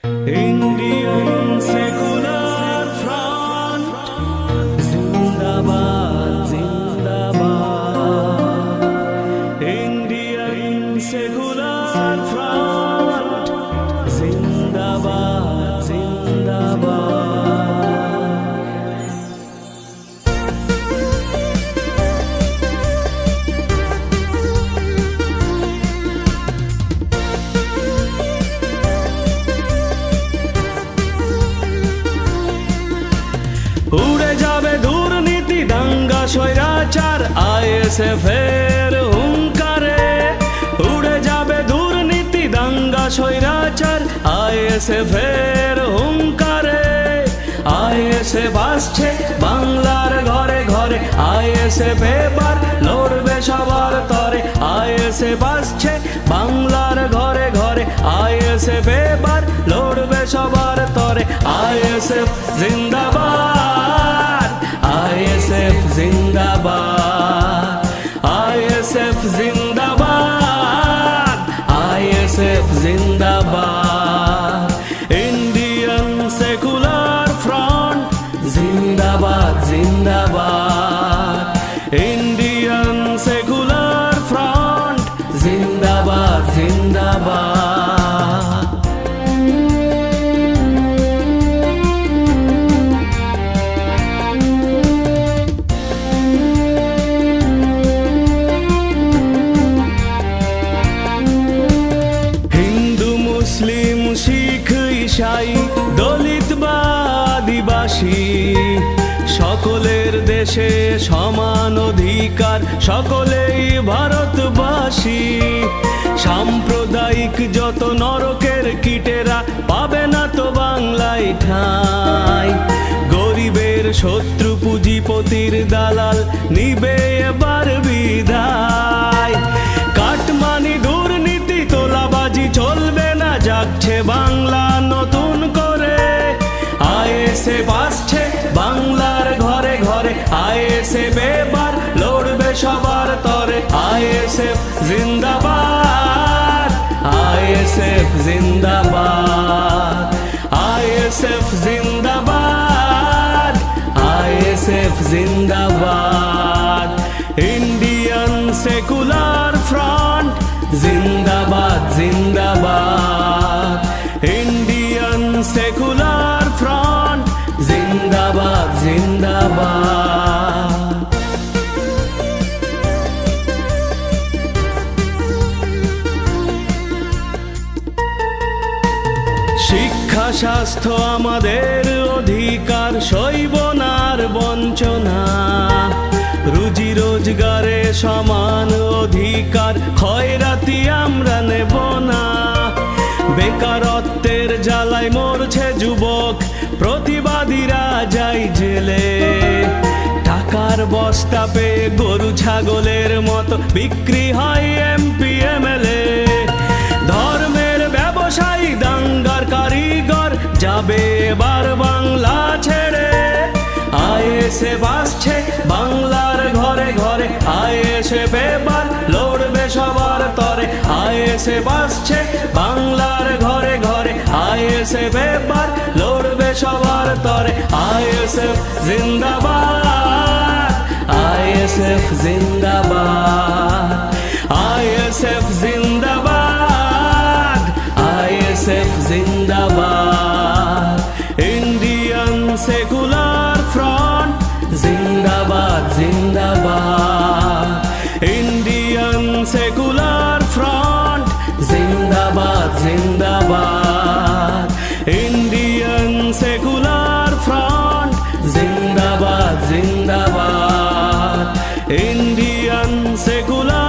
Indian Secular Front, Zindabad, Zindabad. Indian Secular Front, Zindabad, Zindabad. উড়ে যাবে দুর্নীতি দাঙ্গা স্বৈরাচার আইএসএফ এর হুঙ্কারে। উড়ে যাবে দুর্নীতি দাঙ্গা স্বৈরাচার আইএসএফ এর হুঙ্কারে। আইএসএফ আসছে বাংলার ঘরে ঘরে, আইএসএফ এবার লড়বে সবার তরে। আইএসএফ আসছে বাংলার ঘরে ঘরে, আইএসএফ এবার লড়বে সবার তরে। আইএসএফ জিন্দাবাদ, আইএসএফ জিন্দাবাদ, আইএসএফ জিন্দাবাদ, আইএসএফ জিন্দাবাদ। ইন্ডিয়ান সেকুলার ফ্রন্ট জিন্দাবাদ, জিন্দাবাদ। ইন্ডিয়ান সেকুলার ফ্রন্ট জিন্দাবাদ, জিন্দাবাদ। মুসলিম শিখ ঈসাই দলিত বা আদিবাসী সকলের দেশে সমান অধিকার, সকলেই ভারতবাসী। সাম্প্রদায়িক যত নরকের কীটেরা পাবে না তো বাংলায় ঠাঁই। গরিবের শত্রু পুঁজিপতির দালাল নিবে এবার বিদায়। কাটমানি দুর্নীতি তোলাবাজি চলবে না, জাগছে বাংলা নতুন করে। আইএসএফ আসছে বাংলার ঘরে ঘরে, আইএসএফ এবার লড়বে সবার তরে। আইএসএফ জিন্দাবাদ, আইএসএফ জিন্দাবাদ, আইএসএফ জিন্দাবাদ, আইএসএফ জিন্দাবাদ। ইন্ডিয়ান সেকুলার ফ্রন্ট জিন্দাবাদ, জিন্দাবাদ। ইন্ডিয়ান সেকুলার ফ্রন্ট জিন্দাবাদ, জিন্দাবাদ। শিক্ষা স্বাস্থ্য আমাদের অধিকার, সইব না আর বঞ্চনা। রুজি রোজগারে সমান অধিকার, খয়রাতি আমরা নেব না। বেকারত্বের জ্বালায় মরছে যুবক, প্রতিবাদীরা যায় জেলে। টাকার বস্তা পেয়ে গরু ছাগলের মতো বিক্রি হয় এমপি এমএলএ। ধর্মের ব্যবসায়ী দাঙ্গার কারিগর যাবে এবার বাংলা ছেড়ে। আইএসএফ আসছে বাংলার ঘরে ঘরে, আইএসএফ এবার লড়বে সবার তরে। আইএসএফ আসছে বাংলার ঘরে ঘরে, আইএসএফ এবার লড়বে সবার তরে। আইএসএফ জিন্দাবাদ, আইএসএফ জিন্দাবাদ, আইএসএফ জিন্দাবাদ, আইএসএফ জিন্দাবাদ। ইন্ডিয়ান সেকুলার ফ্রন্ট জিন্দাবাদ, জিন্দাবাদ। ইন্ডিয়ান সেকুলার ফ্রন্ট জিন্দাবাদ, জিন্দাবাদ। ইন্ডিয়ান সেকুলার ফ্রন্ট জিন্দাবাদ, জিন্দাবাদ। Indian secular